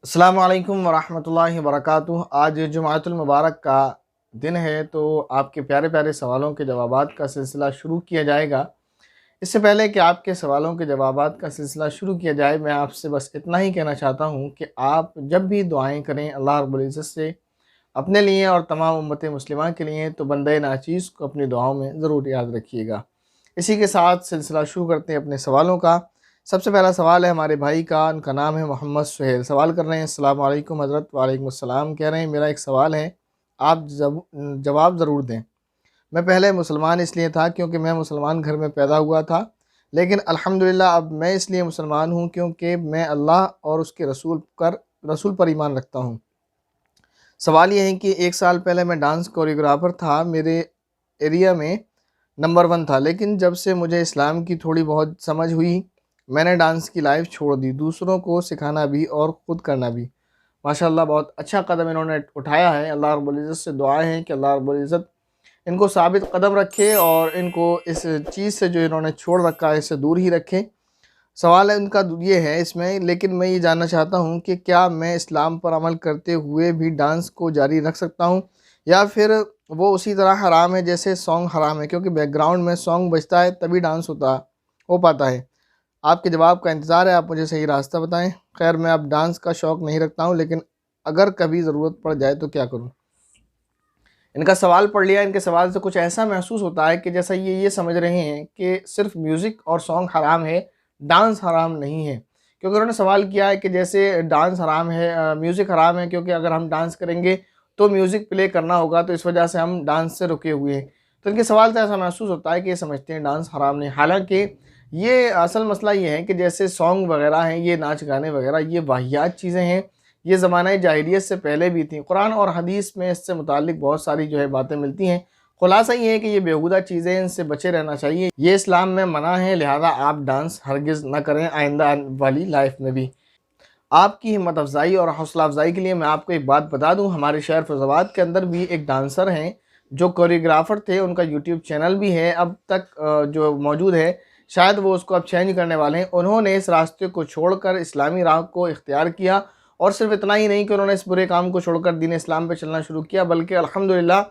अस्सलामु अलैकुम वरहमतुल्लाहि वबरकातुहू। आज जुमाअतुल मुबारक का दिन है, तो आपके प्यारे प्यारे सवालों के जवाबात का सिलसिला शुरू किया जाएगा। इससे पहले कि आपके सवालों के जवाबात का सिलसिला शुरू किया जाए, मैं आपसे बस इतना ही कहना चाहता हूँ कि आप जब भी दुआएं करें अल्लाह रब्बुल इज़्ज़त से अपने लिए और तमाम उम्मत मुस्लिमा के लिए, तो बंदे नाचीज़ को अपनी दुआओं में ज़रूर याद रखिएगा। इसी के साथ सिलसिला शुरू करते हैं अपने सवालों का। सबसे पहला सवाल है हमारे भाई का, उनका नाम है मोहम्मद सुहेल। सवाल कर रहे हैं, अस्सलाम वालेकुम हज़रत। वालेकुम अस्सलाम। कह रहे हैं मेरा एक सवाल है, आप जवाब ज़रूर दें। मैं पहले मुसलमान इसलिए था क्योंकि मैं मुसलमान घर में पैदा हुआ था, लेकिन अल्हम्दुलिल्लाह अब मैं इसलिए मुसलमान हूँ क्योंकि मैं अल्लाह और उसके रसूल पर ईमान रखता हूँ। सवाल ये है कि 1 साल पहले मैं डांस कोरियोग्राफ़र था, मेरे एरिया में नंबर 1 था, लेकिन जब से मुझे इस्लाम की थोड़ी बहुत समझ हुई, मैंने डांस की लाइफ छोड़ दी, दूसरों को सिखाना भी और ख़ुद करना भी। माशाअल्लाह बहुत अच्छा कदम इन्होंने उठाया है। अल्लाह रब्बुल इज़्ज़त से दुआएँ हैं कि अल्लाह रब्बुल इज़्ज़त इनको साबित कदम रखे और इनको इस चीज़ से जो इन्होंने छोड़ रखा है इससे दूर ही रखे। सवाल है उनका ये है इसमें, लेकिन मैं ये जानना चाहता हूँ कि क्या मैं इस्लाम पर अमल करते हुए भी डांस को जारी रख सकता हूँ, या फिर वो उसी तरह हराम है जैसे सॉन्ग हराम है, क्योंकि बैकग्राउंड में सॉन्ग बजता है तभी डांस हो पाता है। आपके जवाब का इंतज़ार है, आप मुझे सही रास्ता बताएं। खैर, मैं अब डांस का शौक़ नहीं रखता हूँ, लेकिन अगर कभी ज़रूरत पड़ जाए तो क्या करूँ। इनका सवाल पढ़ लिया। इनके सवाल से कुछ ऐसा महसूस होता है कि जैसा ये समझ रहे हैं कि सिर्फ म्यूज़िक और सॉन्ग हराम है, डांस हराम नहीं है। क्योंकि उन्होंने सवाल किया है कि जैसे डांस हराम है, म्यूज़िक हराम है क्योंकि अगर हम डांस करेंगे तो म्यूज़िक प्ले करना होगा, तो इस वजह से हम डांस से रुके हुए हैं। तो इनके सवाल से ऐसा महसूस होता है कि ये समझते हैं डांस हराम नहीं। हालाँकि ये असल मसला ये है कि जैसे सॉन्ग वगैरह हैं, ये नाच गाने वगैरह, ये वाहियात चीज़ें हैं, ये ज़माना जाहिलियत से पहले भी थी। कुरान और हदीस में इससे मुताल्लिक़ बहुत सारी जो है बातें मिलती हैं। ख़ुलासा ये है कि ये बेहुदा चीज़ें हैं, इनसे बचे रहना चाहिए। ये इस्लाम में मना है, लिहाजा आप डांस हरगिज़ ना करें आइंदा आने वाली लाइफ में भी। आपकी हिम्मत अफ़ज़ाई और हौसला अफ़ज़ाई के लिए मैं आपको एक बात बता दूँ, हमारे शहर फ़ैज़ाबाद के अंदर भी एक डांसर हैं जो कोरियोग्राफ़र थे, उनका यूट्यूब चैनल भी है अब तक जो मौजूद है। शायद वो उसको अब चेंज करने वाले हैं। उन्होंने इस रास्ते को छोड़कर इस्लामी राह को इख्तियार किया, और सिर्फ इतना ही नहीं कि उन्होंने इस बुरे काम को छोड़कर दीन इस्लाम पे चलना शुरू किया, बल्कि अल्हम्दुलिल्लाह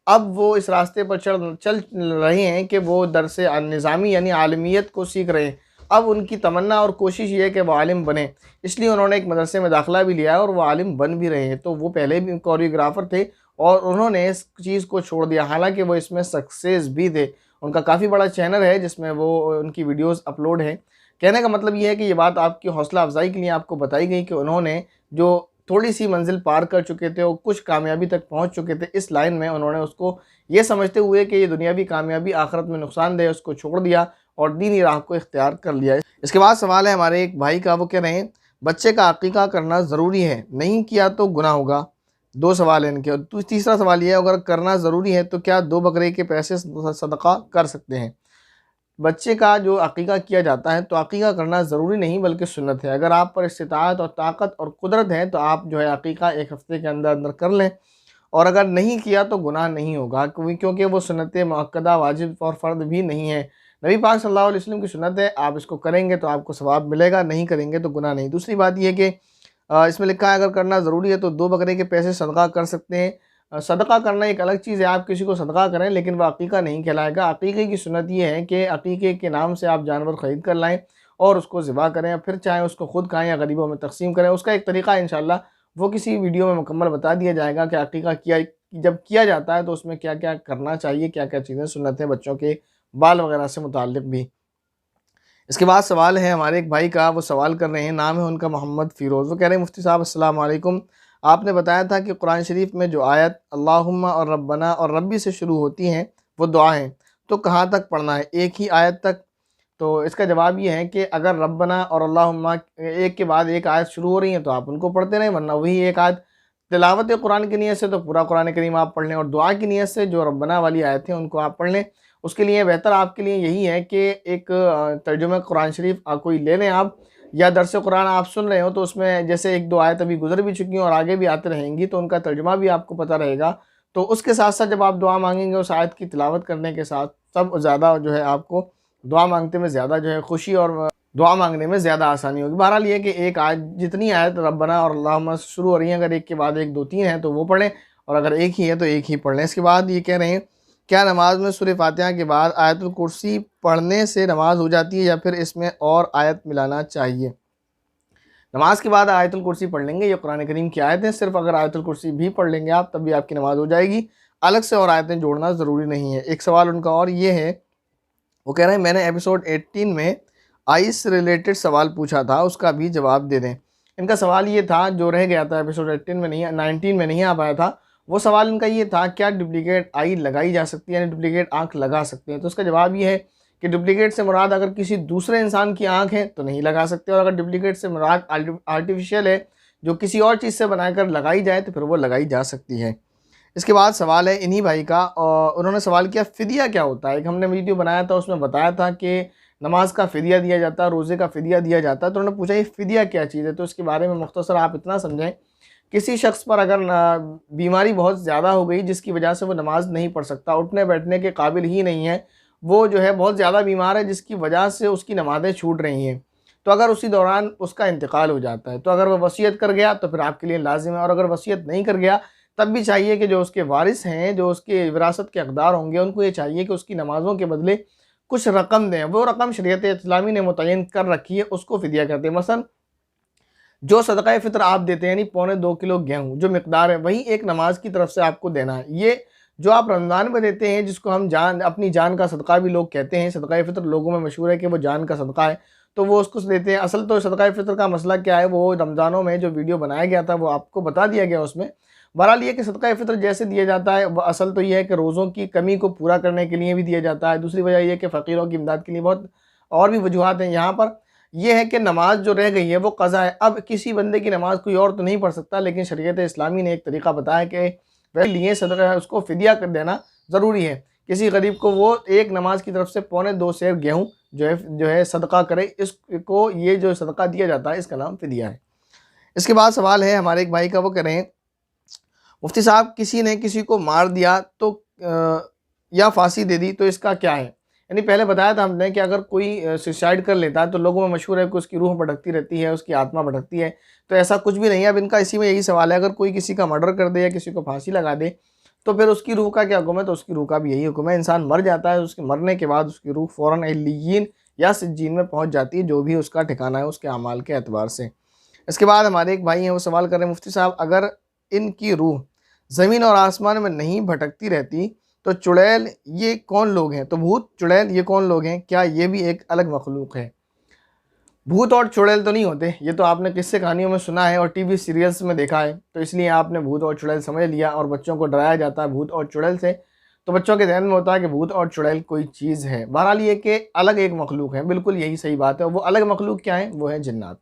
अब वो इस रास्ते पर चल रहे हैं कि वो दरस निज़ामी यानी आलिमियत को सीख रहे हैं। अब उनकी तमन्ना और कोशिश ये है कि वो आलिम बने, इसलिए उन्होंने एक मदरसे में दाखिला भी लिया है और वो आलिम बन भी रहे हैं। तो वो पहले भी कोरियोग्राफ़र थे और उन्होंने इस चीज़ को छोड़ दिया, हालाँकि वो इसमें सक्सेस भी थे। उनका काफ़ी बड़ा चैनल है जिसमें वो उनकी वीडियोज़ अपलोड हैं। कहने का मतलब ये है कि ये बात आपकी हौसला अफ़ज़ाई के लिए आपको बताई गई कि उन्होंने जो थोड़ी-सी मंज़िल पार कर चुके थे और कुछ कामयाबी तक पहुँच चुके थे इस लाइन में, उन्होंने उसको ये समझते हुए कि ये दुनियावी कामयाबी आखिरत में नुकसानदेह है, उसको छोड़ दिया और दीनी राह को इख्तियार कर लिया। इसके बाद सवाल है हमारे एक भाई का, वो कह रहे हैं बच्चे का अक़ीक़ा करना ज़रूरी है, नहीं किया तो गुनाह होगा। 2 सवाल हैं इनके, और तीसरा सवाल ये है अगर करना ज़रूरी है तो क्या 2 बकरे के पैसे सदका कर सकते हैं। बच्चे का जो अक़ीक़ा किया जाता है तो अक़ीक़ा करना ज़रूरी नहीं बल्कि सुन्नत है। अगर आप पर इस्तिताअत और ताकत और क़ुदरत है तो आप जो है अक़ीक़ा 1 हफ़्ते के अंदर अंदर कर लें, और अगर नहीं किया तो गुनाह नहीं होगा, क्योंकि वो सुन्नत मुअक्कदा वाजिब और फ़र्द भी नहीं है। नबी पाक सल्लल्लाहु अलैहि वसल्लम की सुन्नत है, आप इसको करेंगे तो आपको सवाब मिलेगा, नहीं करेंगे तो गुनाह नहीं। दूसरी बात ये है कि इसमें लिखा है अगर करना ज़रूरी है तो 2 बकरे के पैसे सदका कर सकते हैं। सदका करना एक अलग चीज़ है, आप किसी को सदका करें लेकिन वह अक़ीक़ा नहीं कहलाएगा। अक़ीक़े की सुन्नत ये है कि अक़ीक़े के नाम से आप जानवर ख़रीद कर लाएँ और उसको ज़िबा करें, फिर चाहे उसको खुद खाएँ या गरीबों में तक़सीम करें। उसका एक तरीक़ा इंशाअल्लाह वो किसी वीडियो में मुकम्मल बता दिया जाएगा कि अक़ीक़ा जब किया जाता है तो उसमें क्या-क्या करना चाहिए, क्या-क्या चीज़ें सुन्नत हैं, बच्चों के बाल वग़ैरह से मुताल्लिक़ भी। इसके बाद सवाल है हमारे एक भाई का, वो सवाल कर रहे हैं, नाम है उनका मोहम्मद फ़िरोज़। वो कह रहे हैं मुफ्ती साहब अस्सलाम वालेकुम, आपने बताया था कि कुरान शरीफ में जो आयत अल्लाहुम्मा और रब्बना और रब्बी से शुरू होती हैं वो दुआ हैं, तो कहाँ तक पढ़ना है, एक ही आयत तक? तो इसका जवाब ये है कि अगर रब्बना और अल्लाहुम्मा एक के बाद एक आयत शुरू हो रही है तो आप उनको पढ़ते रहें, वरना वही एक आयत। तिलावत कुरान की नीयत से तो पूरा कुरान करीम आप पढ़ लें, और दुआ की नीयत से जो रब्बना वाली आयत है उनको आप पढ़ लें। उसके लिए बेहतर आपके लिए यही है कि एक तर्जुमा कुरान शरीफ कोई ले लें आप, या दरस कुरान आप सुन रहे हो तो उसमें जैसे 1-2 आयत अभी गुज़र भी चुकी हैं और आगे भी आती रहेंगी, तो उनका तर्जुमा भी आपको पता रहेगा। तो उसके साथ-साथ जब आप दुआ मांगेंगे उस आयत की तिलावत करने के साथ, तब ज़्यादा जो है आपको दुआ मांगते में ज़्यादा जो है खुशी और दुआ मांगने में ज़्यादा आसानी होगी। बहरहाल ये कि एक आयत, जितनी आयत रब्बना और अल्लाहुम्मा शुरू हो रही हैं, अगर एक के बाद एक 2-3 हैं तो वो पढ़ें, और अगर एक ही है तो एक ही पढ़ लें। इसके बाद ये कह रहे हैं, क्या नमाज में सूरह फातिहा के बाद आयतुल कुर्सी पढ़ने से नमाज हो जाती है या फिर इसमें और आयत मिलाना चाहिए? नमाज के बाद आयतुल कुर्सी पढ़ लेंगे, ये कुरान करीम की आयत है। सिर्फ अगर आयतुल कुर्सी भी पढ़ लेंगे आप, तब भी आपकी नमाज हो जाएगी। अलग से और आयतें जोड़ना ज़रूरी नहीं है। एक सवाल उनका और ये है, वो कह रहे हैं मैंने एपिसोड 18 में आइस रिलेटेड सवाल पूछा था, उसका भी जवाब दे दें। इनका सवाल ये था, जो रह गया था एपिसोड 18 में नहीं, 19 में नहीं आ पाया था, वो सवाल इनका ये था, क्या डुप्लीकेट आई लगाई जा सकती है, यानी डुप्लीकेट आँख लगा सकते हैं? तो उसका जवाब ये है कि डुप्लीकेट से मुराद अगर किसी दूसरे इंसान की आँख है तो नहीं लगा सकते, और अगर डुप्लीकेट से मुराद आर्टिफिशियल है, जो किसी और चीज़ से बनाकर लगाई जाए, तो फिर वो लगाई जा सकती है। इसके बाद सवाल है इन्हीं भाई का, और उन्होंने सवाल किया फ़िदिया क्या होता है? एक हमने वीडियो बनाया था, उसमें बताया था कि नमाज का फ़िदिया दिया जाता है, रोज़े का फ़िदिया दिया जाता है। तो उन्होंने पूछा ये फ़िदिया क्या चीज़ है? तो इसके बारे में मुख्तसर आप इतना समझें, किसी शख्स पर अगर बीमारी बहुत ज़्यादा हो गई जिसकी वजह से वो नमाज नहीं पढ़ सकता, उठने बैठने के काबिल ही नहीं है, वो जो है बहुत ज़्यादा बीमार है, जिसकी वजह से उसकी नमाज़ें छूट रही हैं, तो अगर उसी दौरान उसका इंतकाल हो जाता है, तो अगर वह वसीयत कर गया तो फिर आपके लिए लाजिम है, और अगर वसीयत नहीं कर गया तब भी चाहिए कि जो उसके वारिस हैं, जो उसके विरासत के हकदार होंगे, उनको ये चाहिए कि उसकी नमाज़ों के बदले कुछ रकम दें। वो रकम शरीयत इस्लामी ने मुतय्यन कर रखी है, उसको फ़िदिया कहते हैं। मसलन जो सदक़ा फ़ितर आप देते हैं, यानी 2.25 किलो गेहूँ जो मिकदार है, वही एक नमाज की तरफ से आपको देना है। ये जो आप रमज़ान में देते हैं, जिसको हम जान, अपनी जान का सदका भी लोग कहते हैं, सदक़ा फ़ितर लोगों में मशहूर है कि वो जान का सदका है, तो वो उसको देते हैं। असल तो सदक़ा फ़ितर का मसला क्या है, वो रमज़ानों में जो वीडियो बनाया गया था वो आपको बता दिया गया उसमें। बहरहाल ये कि सदक़ा फ़ितर जैसे दिया जाता है, वह असल तो ये है कि रोज़ों की कमी को पूरा करने के लिए भी दिया जाता है। दूसरी वजह ये है कि फ़कीरों की इमदाद के लिए बहुत और भी वजूहात हैं। यहाँ पर यह है कि नमाज जो रह गई है वो क़ज़ा है। अब किसी बंदे की नमाज कोई और तो नहीं पढ़ सकता, लेकिन शरीयत इस्लामी ने एक तरीक़ा बताया कि वह लिए सदका उसको फ़िदिया कर देना ज़रूरी है। किसी गरीब को वो एक नमाज की तरफ से 2.25 सेर गेहूँ जो है सदका करे, इसको ये जो सदका दिया जाता है इसका नाम फ़िदिया है। इसके बाद सवाल है हमारे एक भाई का, वो कह रहे हैं मुफ्ती साहब किसी ने किसी को मार दिया तो या फांसी दे दी तो इसका क्या है? यानी पहले बताया था हमने कि अगर कोई सुसाइड कर लेता है तो लोगों में मशहूर है कि उसकी रूह भटकती रहती है, उसकी आत्मा भटकती है, तो ऐसा कुछ भी नहीं है। अब इनका इसी में यही सवाल है, अगर कोई किसी का मर्डर कर दे या किसी को फांसी लगा दे तो फिर उसकी रूह का क्या हुक्म है? तो उसकी रूह का भी यही हुक्म है, इंसान मर जाता है, उसके मरने के बाद उसकी रूह फ़ौरन इल्लियीन या सिज्जीन में पहुँच जाती है, जो भी उसका ठिकाना है उसके अमाल के एतबार से। इसके बाद हमारे एक भाई हैं, वो सवाल कर रहे हैं मुफ्ती साहब अगर इनकी रूह ज़मीन और आसमान में नहीं भटकती रहती तो चुड़ैल ये कौन लोग हैं? तो भूत चुड़ैल ये कौन लोग हैं? क्या ये भी एक अलग मखलूक है? भूत और चुड़ैल तो नहीं होते, ये तो आपने किस्से कहानियों में सुना है और टीवी सीरियल्स में देखा है, तो इसलिए आपने भूत और चुड़ैल समझ लिया, और बच्चों को डराया जाता है भूत और चुड़ैल से, तो बच्चों के ध्यान में होता है कि भूत और चुड़ैल कोई चीज़ है। बहरहाल ये कि अलग एक मखलूक है, बिल्कुल यही सही बात है। वो अलग मखलूक क्या है? वो है जिन्नात।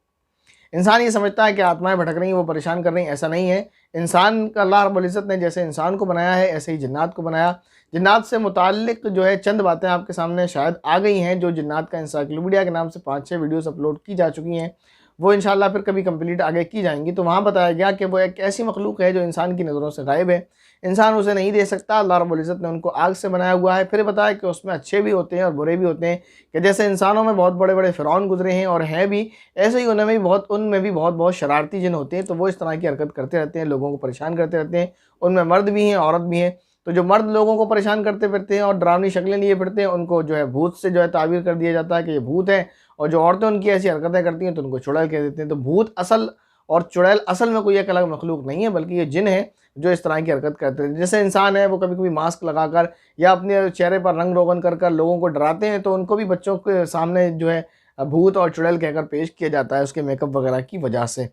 इंसान ये समझता है कि आत्माएं भटक रही हैं, वो परेशान कर रही हैं, ऐसा नहीं है। इंसान का अल्लाह रब्बुल इज़्ज़त ने जैसे इंसान को बनाया है, ऐसे ही जिन्नात को बनाया। जिन्नात से मुताल्लिक़ जो है चंद बातें आपके सामने शायद आ गई हैं, जो जिन्नात का एनसाइक्लोपीडिया के नाम से 5-6 वीडियोज़ अपलोड की जा चुकी हैं। वो इंशाअल्लाह फिर कभी कंप्लीट आगे की जाएंगी। तो वहाँ बताया गया कि वो एक ऐसी मखलूक है जो इंसान की नज़रों से गायब है, इंसान उसे नहीं दे सकता। अल्लाह रब्बुल इज़्ज़त ने उनको आग से बनाया हुआ है। फिर बताया कि उसमें अच्छे भी होते हैं और बुरे भी होते हैं, कि जैसे इंसानों में बहुत बड़े बड़े फ़िरौन गुजरे हैं और हैं भी, ऐसे ही उनमें भी बहुत बहुत शरारती जिन होते हैं। तो वो इस तरह की हरकत करते रहते हैं, लोगों को परेशान करते रहते हैं। उनमें मर्द भी हैं, औरत भी हैं। तो जो मर्द लोगों को परेशान करते फिरते हैं और डरावनी शक्लें लिए फिरते हैं, उनको जो है भूत से जो है ताबीर कर दिया जाता है कि ये भूत है, और जो औरतें उनकी ऐसी हरकतें करती हैं तो उनको चुड़ैल कह देते हैं। तो भूत असल और चुड़ैल असल में कोई एक अलग मखलूक नहीं है, बल्कि ये जिन है जो इस तरह की हरकत करते हैं। जैसे इंसान है, वो कभी कभी मास्क लगाकर या अपने चेहरे पर रंग रोगन कर कर लोगों को डराते हैं, तो उनको भी बच्चों के सामने जो है भूत और चुड़ैल कहकर पेश किया जाता है उसके मेकअप वगैरह की वजह से।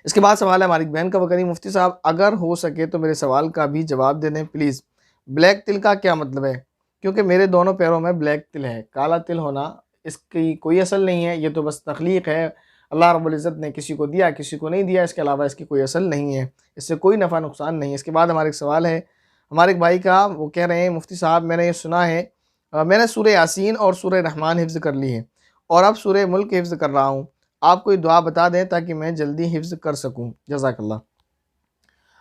इसके बाद सवाल है हमारी बहन का, वो करी मुफ्ती साहब अगर हो सके तो मेरे सवाल का भी जवाब दे दें प्लीज़। ब्लैक तिल का क्या मतलब है? क्योंकि मेरे दोनों पैरों में ब्लैक तिल है। काला तिल होना इसकी कोई असल नहीं है, ये तो बस तख्लीक है। अल्लाह रब्बुल इज़्ज़त ने किसी को दिया, किसी को नहीं दिया, इसके अलावा इसकी कोई असल नहीं है, इससे कोई नफ़ा नुकसान नहीं है। इसके बाद हमारे एक सवाल है हमारे एक भाई का, वो कह रहे हैं मुफ्ती साहब मैंने ये सुना है, मैंने सूरह यासीन और सूरह रहमान हिफ्ज़ कर ली है और अब सूरह मुल्क हिफ्ज़ कर रहा हूँ। आप कोई दुआ बता दें ताकि मैं जल्दी हिफ्ज़ कर सकूँ। जज़ाकल्लाह।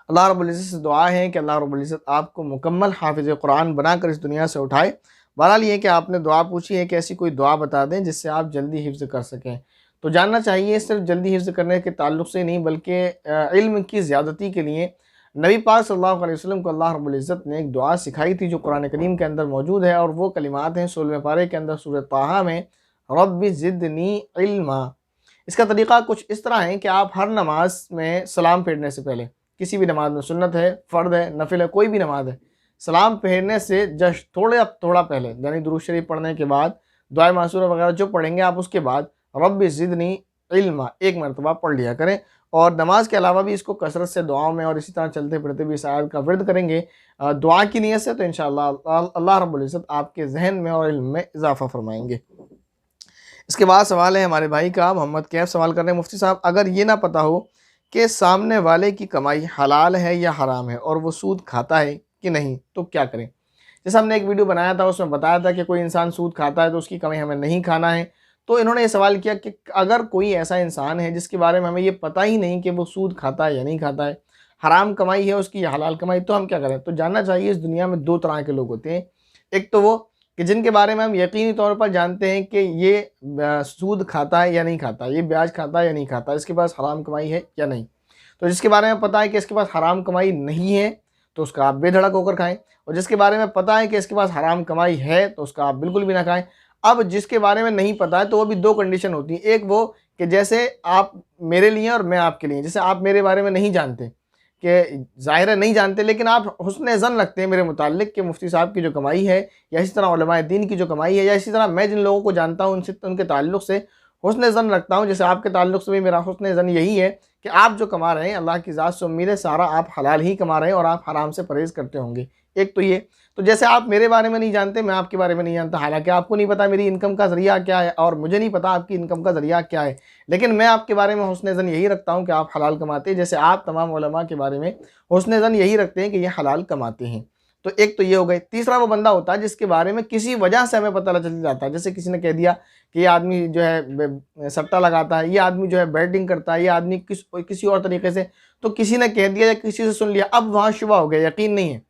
अल्लाह रब्बुल इज़्ज़त से दुआ है कि अल्लाह रब्बुल इज़्ज़त आपको मुकम्मल हाफ़िज़ कुरान बनाकर इस दुनिया से उठाए। बहरहाल ये कि आपने दुआ पूछी है कि ऐसी कोई दुआ बता दें जिससे आप जल्दी हिफ्ज़ कर सकें। तो जानना चाहिए सिर्फ जल्दी हिफ्ज़ करने के ताल्लुक़ से नहीं बल्कि इल्म की ज़्यादती के लिए नबी पाक सल्लल्लाहु अलैहि वसल्लम को अल्लाह रब्बुल इज़्ज़त ने एक दुआ सिखाई थी जो कुरान करीम के अंदर मौजूद है, और वो कलिमात हैं 16वें पारे के अंदर सूरह ताहा में, रब्बि ज़िदनी इल्मा। इसका तरीक़ा कुछ इस तरह है कि आप हर नमाज में सलाम फेरने से पहले, किसी भी नमाज में, सुन्नत है, फ़र्द है, नफिल है, कोई भी नमाज है, सलाम फेरने से जस्ट थोड़ा पहले, यानी दुरूद शरीफ पढ़ने के बाद दुआए मासूरा वगैरह जो पढ़ेंगे आप, उसके बाद रब्बि ज़िदनी इल्मा एक मरतबा पढ़ लिया करें। और नमाज के अलावा भी इसको कसरत से दुआओं में और इसी तरह चलते फिरते भी इस आयत का विर्द करेंगे दुआ की नीयत से, तो इंशाअल्लाह अल्लाह रब्बुल इज़्ज़त आपके ज़हन में और इल्म में इजाफ़ा फरमाएंगे। इसके बाद सवाल है हमारे भाई का, मोहम्मद कैफ सवाल कर रहे हैं, मुफ्ती साहब अगर ये ना पता हो कि सामने वाले की कमाई हलाल है या हराम है और वो सूद खाता है कि नहीं, तो क्या करें? जैसे हमने एक वीडियो बनाया था, उसमें बताया था कि कोई इंसान सूद खाता है तो उसकी कमाई हमें नहीं खाना है। तो इन्होंने ये सवाल किया कि अगर कोई ऐसा इंसान है जिसके बारे में हमें ये पता ही नहीं कि वो सूद खाता है या नहीं खाता है, हराम कमाई है उसकी या हलाल कमाई, तो हम क्या करें? तो जानना चाहिए इस दुनिया में 2 तरह के लोग होते हैं। एक तो वो कि जिनके बारे में हम यकीनी तौर पर जानते हैं कि ये सूद खाता है या नहीं खाता, ये ब्याज खाता है या नहीं खाता, इसके पास हराम कमाई है या नहीं। तो जिसके बारे में पता है कि इसके पास हराम कमाई नहीं है तो उसका आप बेधड़क होकर खाएं, और जिसके बारे में पता है कि इसके पास हराम कमाई है तो उसका आप बिल्कुल भी ना खाएं। अब जिसके बारे में नहीं पता है तो वो भी 2 कंडीशन होती है। एक वो कि जैसे आप मेरे लिए और मैं आपके लिए, जैसे आप मेरे बारे में नहीं जानते, कि ज़ाहिर है नहीं जानते, लेकिन आप हुस्न ज़न रखते हैं मेरे मुताल्लिक कि मुफ्ती साहब की जो कमाई है या इसी तरह उलमाए दीन की जो कमाई है या इसी तरह मैं जिन लोगों को जानता हूँ उनसे, उनके ताल्लुक़ से हुस्न ज़न रखता हूँ, जैसे आपके ताल्लुक़ से भी मेरा हुस्न ज़न यही है कि आप जो कमा रहे हैं अल्लाह की ज़ात से उम्मीद है सारा आप हलाल ही कमा रहे हैं और आप हराम से परहेज़ करते होंगे। एक तो ये, तो जैसे आप मेरे बारे में नहीं जानते, मैं आपके बारे में नहीं जानता, हालांकि आपको नहीं पता मेरी इनकम का ज़रिया क्या है और मुझे नहीं पता आपकी इनकम का ज़रिया क्या है, लेकिन मैं आपके बारे में हुस्न ज़न यही रखता हूँ कि आप हलाल कमाते हैं, जैसे आप तमाम उलमा के बारे में हुस्न ज़न यही रखते हैं कि ये हलाल कमाते हैं। तो एक तो ये हो गई। तीसरा वो बंदा होता है जिसके बारे में किसी वजह से हमें पता चल जाता है, जैसे किसी ने कह दिया कि ये आदमी जो है सट्टा लगाता है, ये आदमी जो है बैटिंग करता है, ये आदमी किसी और तरीके से, तो किसी ने कह दिया या किसी से सुन लिया, अब वहाँ शुबा हो गया, यकीन नहीं है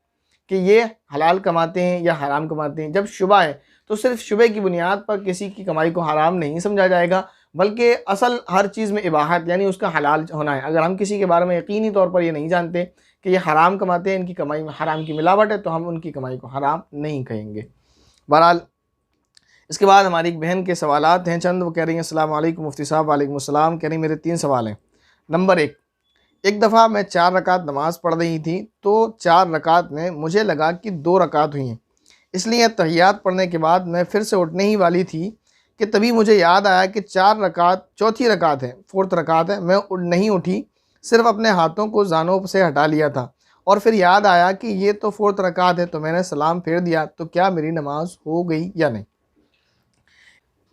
कि ये हलाल कमाते हैं या हराम कमाते हैं। जब शुबा है तो सिर्फ शुबे की बुनियाद पर किसी की कमाई को हराम नहीं समझा जाएगा, बल्कि असल हर चीज़ में इबाहत यानी उसका हलाल होना है। अगर हम किसी के बारे में यकीनी तौर पर ये नहीं जानते कि ये हराम कमाते हैं, इनकी कमाई में हराम की मिलावट है, तो हम उनकी कमाई को हराम नहीं कहेंगे। बहरहाल इसके बाद हमारी एक बहन के सवालात हैं चंद, वो कह रही हैं अस्सलाम वालेकुम मुफ्ती साहब। वालेकुम अस्सलाम। कह रही मेरे 3 सवाल हैं। नंबर 1, एक दफ़ा मैं 4 रकात नमाज़ पढ़ रही थी तो 4 रकात में मुझे लगा कि 2 रकात हुई हैं, इसलिए तहियात पढ़ने के बाद मैं फिर से उठने ही वाली थी कि तभी मुझे याद आया कि 4 रकात चौथी रकात है, 4th रकात है। मैं नहीं उठी, सिर्फ अपने हाथों को ज़ानों से हटा लिया था और फिर याद आया कि ये तो 4th रकात है, तो मैंने सलाम फेर दिया। तो क्या मेरी नमाज हो गई या नहीं?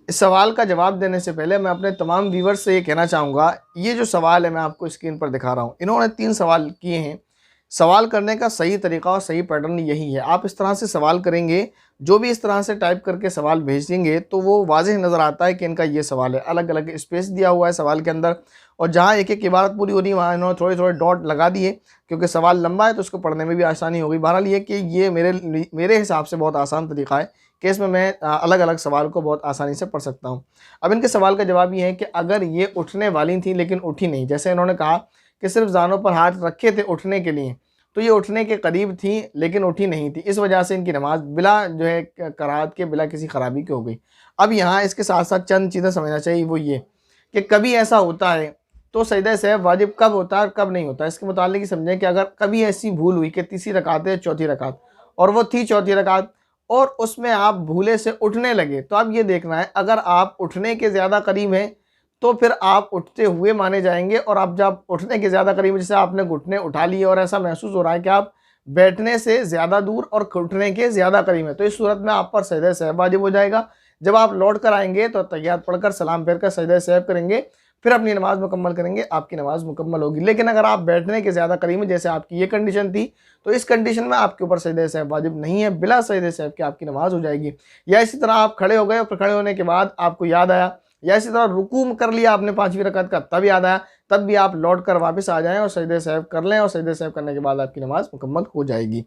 इस सवाल का जवाब देने से पहले मैं अपने तमाम व्यूवर्स से ये कहना चाहूँगा, ये जो सवाल है मैं आपको स्क्रीन पर दिखा रहा हूँ, इन्होंने 3 सवाल किए हैं। सवाल करने का सही तरीका और सही पैटर्न यही है। आप इस तरह से सवाल करेंगे, जो भी इस तरह से टाइप करके सवाल भेजेंगे तो वो वाज़ेह नज़र आता है कि इनका ये सवाल है। अलग अलग स्पेस दिया हुआ है सवाल के अंदर, और जहाँ एक एक इबारत पूरी हो रही है वहाँ इन्होंने थोड़े थोड़े डॉट लगा दिए, क्योंकि सवाल लंबा है तो उसको पढ़ने में भी आसानी होगी। बहरहाल ये कि ये मेरे हिसाब से बहुत आसान तरीका है कि इसमें मैं अलग अलग सवाल को बहुत आसानी से पढ़ सकता हूँ। अब इनके सवाल का जवाब ये है कि अगर ये उठने वाली थी लेकिन उठी नहीं, जैसे इन्होंने कहा कि सिर्फ ज़ानों पर हाथ रखे थे उठने के लिए, तो ये उठने के करीब थी लेकिन उठी नहीं थी, इस वजह से इनकी नमाज बिला जो है कराहत के, बिला किसी ख़राबी के हो गई। अब यहाँ इसके साथ साथ चंद चीज़ें समझना चाहिए, वो ये कि कभी ऐसा होता है तो सजदा सहव वाजिब कब होता है और कब नहीं होता है। इसके मुतालिक ही समझें कि अगर कभी ऐसी भूल हुई कि तीसरी रकात है चौथी रकात और वो थी चौथी रकात और उसमें आप भूले से उठने लगे, तो अब ये देखना है अगर आप उठने के ज़्यादा करीब हैं तो फिर आप उठते हुए माने जाएंगे, और आप जब उठने के ज़्यादा करीब, जैसे आपने घुटने उठा लिए और ऐसा महसूस हो रहा है कि आप बैठने से ज़्यादा दूर और घुटने के ज़्यादा करीब है, तो इस सूरत में आप पर सजदा सहव वाजिब हो जाएगा। जब आप लौट कर आएंगे तो तहियात पढ़कर सलाम फेर कर सजदा सहव करेंगे, फिर अपनी नमाज़ मुकम्मल करेंगे, आपकी नमाज़ मुकम्मल होगी। लेकिन अगर आप बैठने के ज़्यादा करीब में, जैसे आपकी ये कंडीशन थी, तो इस कंडीशन में आपके ऊपर सजदा सहव वाजिब नहीं है, बिला सजदा सहव के आपकी नमाज़ हो जाएगी। या इसी तरह आप खड़े हो गए और फिर खड़े होने के बाद आपको याद आया, या इसी तरह रुकू कर लिया आपने 5वीं रकात का, तब याद आया, तब भी आप लौट कर वापस आ जाएँ और सजदा सहव कर लें, और सजदा सहव करने के बाद आपकी नमाज़ मुकम्मल हो जाएगी।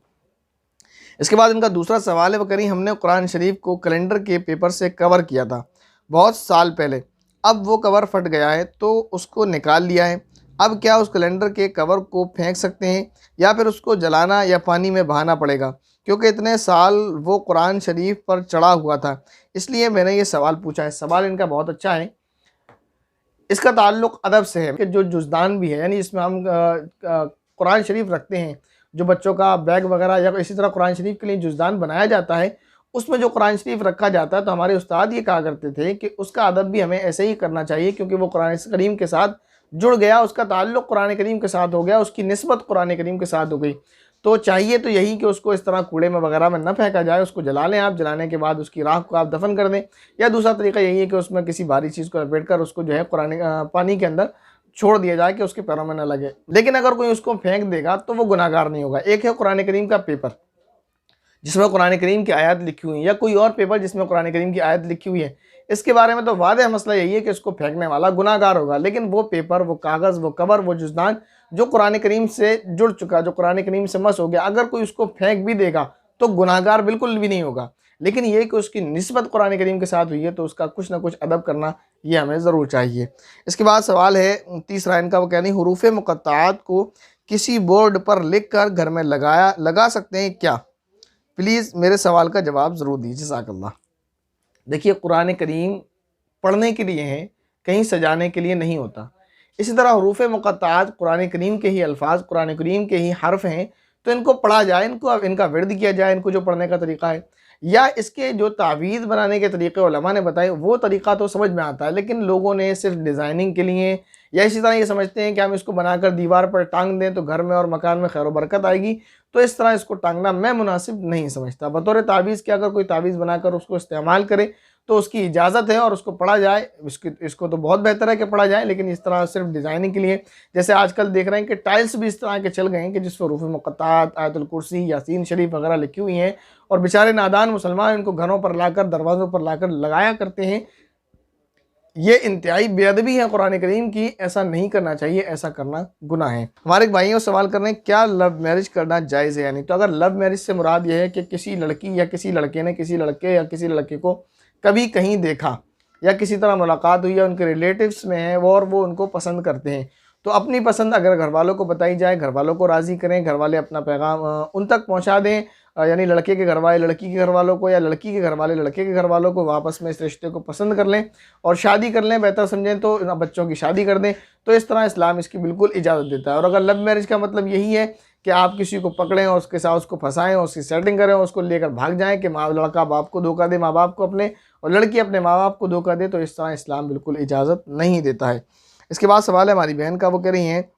इसके बाद इनका दूसरा सवाल है, वो कह रही हमने कुरान शरीफ को कैलेंडर के पेपर से कवर किया था बहुत साल पहले, अब वो कवर फट गया है तो उसको निकाल लिया है, अब क्या उस कैलेंडर के कवर को फेंक सकते हैं या फिर उसको जलाना या पानी में बहाना पड़ेगा, क्योंकि इतने साल वो कुरान शरीफ पर चढ़ा हुआ था, इसलिए मैंने ये सवाल पूछा है। सवाल इनका बहुत अच्छा है। इसका ताल्लुक़ अदब से है कि जो जुज़दान भी है, यानी इसमें हम कुरान शरीफ रखते हैं, जो बच्चों का बैग वगैरह या इसी तरह कुरान शरीफ के लिए जुज़दान बनाया जाता है, उसमें जो कुरान शरीफ रखा जाता है, तो हमारे उस्ताद ये कहा करते थे कि उसका अदब भी हमें ऐसे ही करना चाहिए, क्योंकि वो कुरान करीम के साथ जुड़ गया, उसका ताल्लुक़ कुरान करीम के साथ हो गया, उसकी निस्बत कुरान करीम के साथ हो गई। तो चाहिए तो यही कि उसको इस तरह कूड़े में वगैरह में न फेंका जाए, उसको जला लें आप, जलाने के बाद उसकी राख को आप दफन कर दें, या दूसरा तरीका यही है कि उसमें किसी भारी चीज़ को लपेट कर उसको जो है पानी के अंदर छोड़ दिया जाए कि उसके पैरों में न लगे। लेकिन अगर कोई उसको फेंक देगा तो वो गुनाहगार नहीं होगा। एक है कुरान करीम का पेपर जिसमें कुरान करीम की आयत लिखी हुई है, या कोई और पेपर जिसमें कुरान करीम की आयत लिखी हुई है, इसके बारे में तो वाज़ेह मसला यही है कि इसको फेंकने वाला गुनाहगार होगा। लेकिन वो पेपर, वो कागज़, वो कवर, वो जुज़दान जो कुरान करीम से जुड़ चुका, जो कुरान करीम से मस हो गया, अगर कोई उसको फेंक भी देगा तो गुनाहगार बिल्कुल भी नहीं होगा। लेकिन ये कि उसकी निस्बत कुरान करीम के साथ हुई है तो उसका कुछ ना कुछ अदब करना ये हमें ज़रूर चाहिए। इसके बाद सवाल है तीसरा इनका, वो कहनी हुरूफ मुक़त्ताआत को किसी बोर्ड पर लिख कर घर में लगा सकते हैं क्या? प्लीज़ मेरे सवाल का जवाब ज़रूर दीजिए, जज़ाकल्लाह। देखिए, कुरान करीम पढ़ने के लिए है, कहीं सजाने के लिए नहीं होता। इसी तरह हुरूफ मुक़त्ताआत कुरान करीम के ही अल्फाज, कुरान करीम के ही हर्फ हैं, तो इनको पढ़ा जाए, इनका विर्द किया जाए, इनको जो पढ़ने का तरीका है, या इसके जो तावीज़ बनाने के तरीक़े उलमा ने बताए वो तरीक़ा तो समझ में आता है। लेकिन लोगों ने सिर्फ डिज़ाइनिंग के लिए, या इसी तरह ये समझते हैं कि हम इसको बनाकर दीवार पर टांग दें तो घर में और मकान में खैर व बरकत आएगी, तो इस तरह इसको टांगना मैं मुनासिब नहीं समझता। बतौर तावीज़ के अगर कोई तावीज़ बनाकर उसको इस्तेमाल करे तो उसकी इजाज़त है और उसको पढ़ा जाए, इसको तो बहुत बेहतर है कि पढ़ा जाए। लेकिन इस तरह सिर्फ डिज़ाइनिंग के लिए, जैसे आजकल देख रहे हैं कि टाइल्स भी इस तरह के चल गए हैं कि जिस पर हुरूफ मुक़त्ताआत, आयतुल कुर्सी, यासीन शरीफ वगैरह लिखी हुई हैं, और बेचारे नादान मुसलमान इनको घरों पर लाकर, दरवाज़ों पर लाकर लगाया करते हैं। ये इंतहाई बेअदबी है कुरान करीम की, ऐसा नहीं करना चाहिए, ऐसा करना गुनाह है। हमारे एक भाइयों सवाल कर रहे हैं, क्या लव मैरिज करना जायज़ है या नहीं? तो अगर लव मैरिज से मुराद यह है कि किसी लड़की या किसी लड़के ने किसी लड़के या किसी लड़के को कभी कहीं देखा, या किसी तरह मुलाकात हुई, या उनके रिलेटिव्स में है वो और वो उनको पसंद करते हैं, तो अपनी पसंद अगर घर वालों को बताई जाए, घर वालों को राज़ी करें, घर वाले अपना पैगाम उन तक पहुंचा दें, यानी लड़के के घर वाले लड़की के घर वालों को, या लड़की के घर वाले लड़के के घर वालों को, आपस में इस रिश्ते को पसंद कर लें और शादी कर लें, बेहतर समझें तो बच्चों की शादी कर दें, तो इस तरह इस्लाम इसकी बिल्कुल इजाज़त देता है। और अगर लव मैरिज का मतलब यही है कि आप किसी को पकड़ें और उसके साथ उसको फंसाएं, उसकी सेटिंग करें, उसको लेकर भाग जाएं कि लड़का बाप को धोखा दे, माँ बाप को अपने, और लड़की अपने माँ बाप को धोखा दे, तो इस तरह इस्लाम बिल्कुल इजाज़त नहीं देता है। इसके बाद सवाल है हमारी बहन का, वो कह रही हैं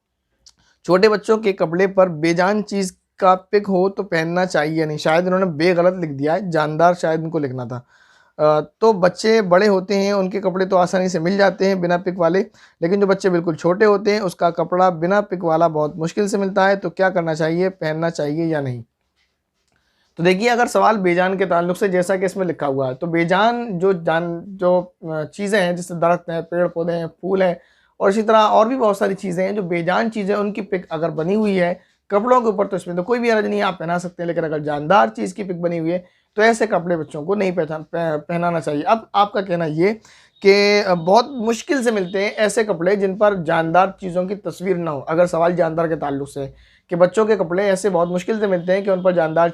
छोटे बच्चों के कपड़े पर बेजान चीज़ का पिक हो तो पहनना चाहिए नहीं? शायद इन्होंने बे गलत लिख दिया है, जानदार शायद इनको लिखना था। तो बच्चे बड़े होते हैं, उनके कपड़े तो आसानी से मिल जाते हैं बिना पिक वाले, लेकिन जो बच्चे बिल्कुल छोटे होते हैं उसका कपड़ा बिना पिक वाला बहुत मुश्किल से मिलता है, तो क्या करना चाहिए, पहनना चाहिए या नहीं? तो देखिए, अगर सवाल बेजान के ताल्लुक से, जैसा कि इसमें लिखा हुआ है, तो बेजान जो चीज़ें हैं, जैसे दरख्त हैं, पेड़ पौधे हैं, फूल हैं, और इसी तरह और भी बहुत सारी चीज़ें हैं जो बेजान चीज़ें, उनकी पिक अगर बनी हुई है कपड़ों के ऊपर तो इसमें तो कोई भी हर्ज नहीं है, आप पहना सकते हैं। लेकिन अगर जानदार चीज़ की पिक बनी हुई है तो ऐसे कपड़े बच्चों को नहीं पहनाना चाहिए। अब आपका कहना ये कि बहुत मुश्किल से मिलते हैं ऐसे कपड़े जिन पर जानदार चीज़ों की तस्वीर ना हो। अगर सवाल जानदार के ताल्लुक से है कि बच्चों के कपड़े ऐसे बहुत मुश्किल से मिलते हैं कि उन पर जानदार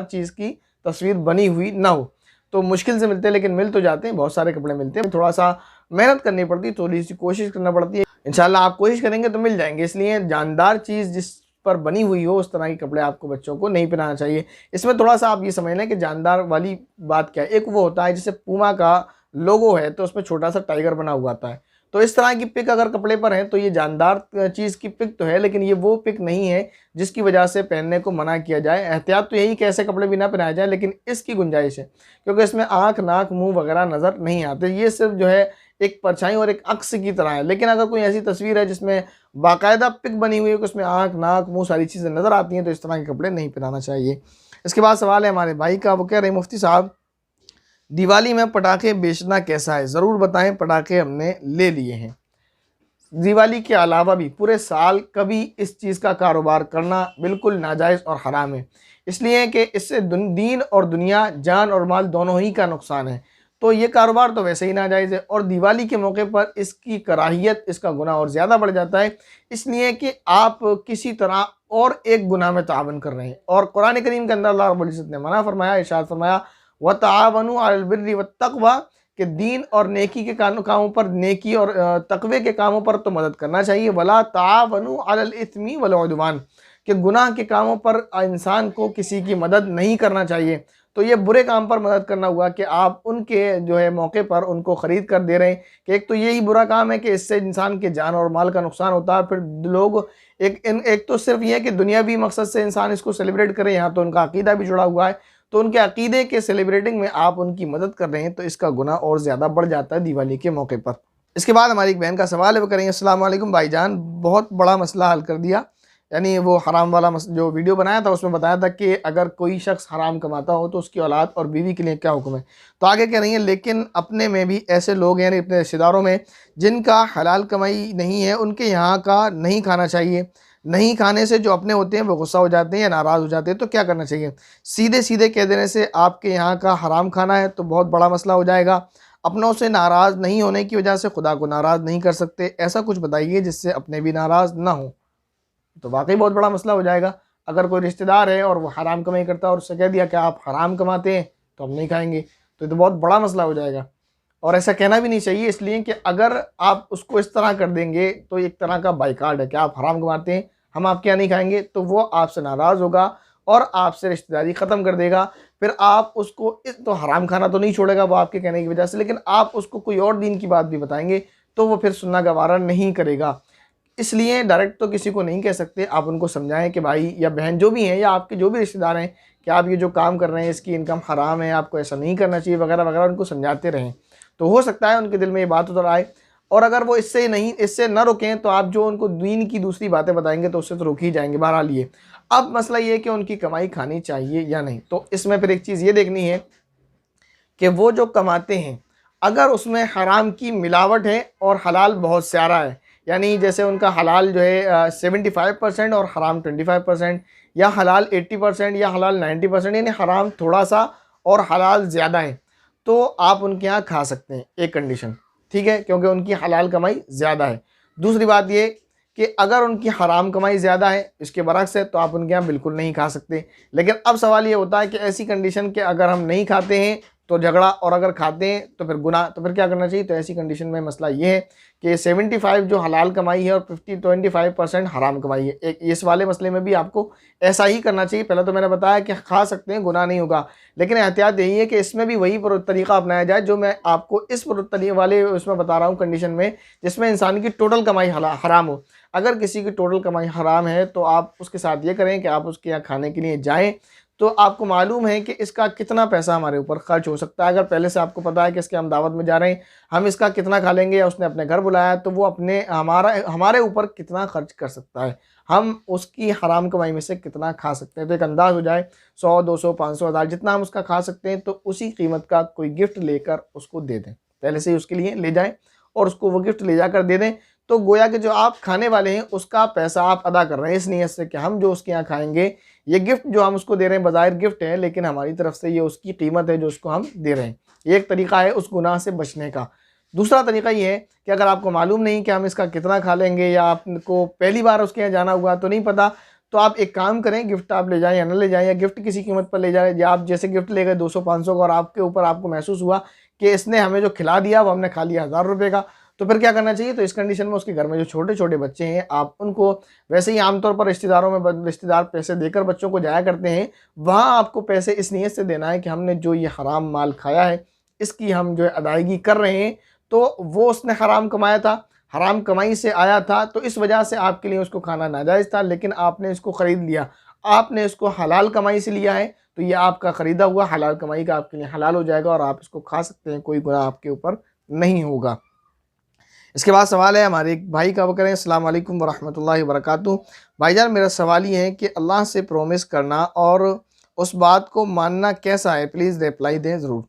चीज़ की तस्वीर बनी हुई ना हो, तो मुश्किल से मिलते हैं, लेकिन मिल तो जाते हैं, बहुत सारे कपड़े मिलते हैं। थोड़ा सा मेहनत करनी पड़ती है, थोड़ी सी कोशिश करना पड़ती है। इंशाल्लाह आप कोशिश करेंगे तो मिल जाएंगे। इसलिए जानदार चीज़ जिस पर बनी हुई हो उस तरह के कपड़े आपको बच्चों को नहीं पहनाना चाहिए। इसमें थोड़ा सा आप ये समझ लें कि जानदार वाली बात क्या है। एक वो होता है जैसे पूमा का लोगो है तो उसमें छोटा सा टाइगर बना हुआ आता है, तो इस तरह की पिक अगर कपड़े पर है तो ये जानदार चीज़ की पिक तो है, लेकिन ये वो पिक नहीं है जिसकी वजह से पहनने को मना किया जाए। एहतियात तो यही कि ऐसे कपड़े भी ना पहनाए जाए, लेकिन इसकी गुंजाइश है क्योंकि इसमें आँख, नाक, मुंह वगैरह नज़र नहीं आते। ये सिर्फ जो है एक परछाई और एक अक्स की तरह है। लेकिन अगर कोई ऐसी तस्वीर है जिसमें बाकायदा पिक बनी हुई है कि उसमें आँख, नाक, मुंह सारी चीज़ें नज़र आती हैं, तो इस तरह के कपड़े नहीं पहनाना चाहिए। इसके बाद सवाल है हमारे भाई का, वो कह रहे हैं मुफ्ती साहब दिवाली में पटाखे बेचना कैसा है, ज़रूर बताएं, पटाखे हमने ले लिए हैं। दिवाली के अलावा भी पूरे साल कभी इस चीज़ का कारोबार करना बिल्कुल नाजायज़ और हराम है। इसलिए कि इससे दीन और दुनिया, जान और माल दोनों ही का नुकसान है। तो ये कारोबार तो वैसे ही नाजायज़ है और दिवाली के मौके पर इसकी कराहियत, इसका गुनाह और ज़्यादा बढ़ जाता है, इसलिए कि आप किसी तरह और एक गुनाह में तावन कर रहे हैं। और कुरान करीम के अंदर अल्लाह रब्बुल इज़्ज़त ने मना फरमाया, इरशाद फरमाया, व तावनु अलल बिर्रि वत्तक़वा, कि दीन और नेकी के कामों पर, नेकी और तकवे के कामों पर तो मदद करना चाहिए, वला तावनु अलल इस्मी वल उद्वान, कि गुनाह के कामों पर इंसान को किसी की मदद नहीं करना चाहिए। तो ये बुरे काम पर मदद करना हुआ कि आप उनके जो है मौके पर उनको ख़रीद कर दे रहे हैं, कि एक तो यही बुरा काम है कि इससे इंसान के जान और माल का नुकसान होता है। फिर लोग एक तो सिर्फ ये है कि दुनियावी मकसद से इंसान इसको सेलिब्रेट करे, यहाँ तो उनका अकीदा भी जुड़ा हुआ है, तो उनके अकीदे के सेलिब्रेटिंग में आप उनकी मदद कर रहे हैं, तो इसका गुनाह और ज़्यादा बढ़ जाता है दिवाली के मौके पर। इसके बाद हमारी एक बहन का सवाल है, वो करेंगे, अस्सलाम वालेकुम भाईजान, बहुत बड़ा मसला हल कर दिया। यानी वो हराम वाला जो वीडियो बनाया था उसमें बताया था कि अगर कोई शख्स हराम कमाता हो तो उसकी औलाद और बीवी के लिए क्या हुक्म है। तो आगे कह रही है, लेकिन अपने में भी ऐसे लोग हैं, यानी अपने रिश्तेदारों में जिनका हलाल कमाई नहीं है, उनके यहाँ का नहीं खाना चाहिए। नहीं खाने से जो अपने होते हैं वो गुस्सा हो जाते हैं या नाराज़ हो जाते हैं, तो क्या करना चाहिए? सीधे सीधे कह देने से आपके यहाँ का हराम खाना है तो बहुत बड़ा मसला हो जाएगा। अपनों से नाराज़ नहीं होने की वजह से खुदा को नाराज़ नहीं कर सकते, ऐसा कुछ बताइए जिससे अपने भी नाराज़ ना हो। तो वाकई बहुत बड़ा मसला हो जाएगा। अगर कोई रिश्तेदार है और वो हराम कमाई करता है और उससे कह दिया कि आप हराम कमाते हैं तो हम नहीं खाएंगे, तो ये तो बहुत बड़ा मसला हो जाएगा। और ऐसा कहना भी नहीं चाहिए, इसलिए कि अगर आप उसको इस तरह कर देंगे तो एक तरह का बाइकाट है कि आप हराम कमाते हैं, हम आपके यहाँ नहीं खाएंगे, तो वो आपसे नाराज़ होगा और आपसे रिश्तेदारी ख़त्म कर देगा। फिर आप उसको इस तो हराम खाना तो नहीं छोड़ेगा वो आपके कहने की वजह से, लेकिन आप उसको कोई और दीन की बात भी बताएंगे तो वो फिर सुनना गवारा नहीं करेगा। इसलिए डायरेक्ट तो किसी को नहीं कह सकते, आप उनको समझाएं कि भाई या बहन जो भी हैं या आपके जो भी रिश्तेदार हैं कि आप ये जो काम कर रहे हैं इसकी इनकम हराम है, आपको ऐसा नहीं करना चाहिए वगैरह वगैरह, उनको समझाते रहें। तो हो सकता है उनके दिल में ये बात उतर आए, और अगर वो इससे न रुकें तो आप जो उनको दीन की दूसरी बातें बताएंगे तो उससे तो रुक ही जाएंगे। बहरहाल ये अब मसला ये है कि उनकी कमाई खानी चाहिए या नहीं। तो इसमें फिर एक चीज़ ये देखनी है कि वो जो कमाते हैं अगर उसमें हराम की मिलावट है और हलाल बहुत सारा है, यानी जैसे उनका हलाल जो है 75% और हराम 25%, या हलाल 80% या हलाल 90%, यानी हराम थोड़ा सा और हलाल ज़्यादा है, तो आप उनके यहाँ खा सकते हैं, एक कंडीशन, ठीक है, क्योंकि उनकी हलाल कमाई ज़्यादा है। दूसरी बात ये कि अगर उनकी हराम कमाई ज़्यादा है, इसके बरक्स है, तो आप उनके यहाँ बिल्कुल नहीं खा सकते। लेकिन अब सवाल ये होता है कि ऐसी कंडीशन के अगर हम नहीं खाते हैं तो झगड़ा, और अगर खाते हैं तो फिर गुनाह, तो फिर क्या करना चाहिए? तो ऐसी कंडीशन में मसला ये है कि 75 जो हलाल कमाई है और 25% हराम कमाई है। एक इस वाले मसले में भी आपको ऐसा ही करना चाहिए। पहले तो मैंने बताया कि खा सकते हैं, गुनाह नहीं होगा, लेकिन एहतियात यही है कि इसमें भी वही तरीका अपनाया जाए जो मैं आपको इस वाले उसमें बता रहा हूँ, कंडीशन में जिसमें इंसान की टोटल कमाई हराम हो। अगर किसी की टोटल कमाई हराम है तो आप उसके साथ ये करें कि आप उसके यहाँ खाने के लिए जाएँ, तो आपको मालूम है कि इसका कितना पैसा हमारे ऊपर खर्च हो सकता है। अगर पहले से आपको पता है कि इसके हम दावत में जा रहे हैं, हम इसका कितना खा लेंगे, या उसने अपने घर बुलाया तो वो हमारे ऊपर कितना खर्च कर सकता है, हम उसकी हराम कमाई में से कितना खा सकते हैं। तो एक अंदाज़ हो जाए, 100, 200, 500, 1000 जितना हम उसका खा सकते हैं, तो उसी कीमत का कोई गिफ्ट लेकर उसको दे दें, पहले से ही उसके लिए ले जाएँ और उसको वो गिफ्ट ले जाकर दे दें। तो गोया कि जो आप खाने वाले हैं उसका पैसा आप अदा कर रहे हैं इस नीयत से कि हम जो उसके यहाँ खाएंगे, ये गिफ्ट जो हम उसको दे रहे हैं बज़ाहिर गिफ्ट है, लेकिन हमारी तरफ से ये उसकी कीमत है जो उसको हम दे रहे हैं। ये एक तरीका है उस गुनाह से बचने का। दूसरा तरीका ये है कि अगर आपको मालूम नहीं कि हम इसका कितना खा लेंगे, या आपको पहली बार उसके यहाँ जाना हुआ तो नहीं पता, तो आप एक काम करें, गिफ्ट आप ले जाएं या न ले जाएं, या गिफ्ट किसी कीमत पर ले जाएं, या आप जैसे गिफ्ट ले गए 200-500 का और आपके ऊपर आपको महसूस हुआ कि इसने हमें जो खिला दिया वो हमने खा लिया 1000 रुपये का, तो फिर क्या करना चाहिए? तो इस कंडीशन में उसके घर में जो छोटे छोटे बच्चे हैं, आप उनको, वैसे ही आमतौर पर रिश्तेदार पैसे देकर बच्चों को जाया करते हैं, वहाँ आपको पैसे इस नीयत से देना है कि हमने जो ये हराम माल खाया है इसकी हम जो है अदायगी कर रहे हैं, तो वो उसने हराम कमाया था, हराम कमाई से आया था, तो इस वजह से आपके लिए उसको खाना नाजायज़ था, लेकिन आपने इसको ख़रीद लिया, आपने इसको हलाल कमाई से लिया है, तो ये आपका ख़रीदा हुआ हलाल कमाई का आपके लिए हलाल हो जाएगा और आप इसको खा सकते हैं, कोई गुनाह आपके ऊपर नहीं होगा। इसके बाद सवाल है हमारे एक भाई का, वो करें, अस्सलाम वालेकुम वरहमतुल्लाहि वबरकातुहू। भाईजान मेरा सवाल ये है कि अल्लाह से प्रॉमिस करना और उस बात को मानना कैसा है, प्लीज़ रिप्लाई दें ज़रूर।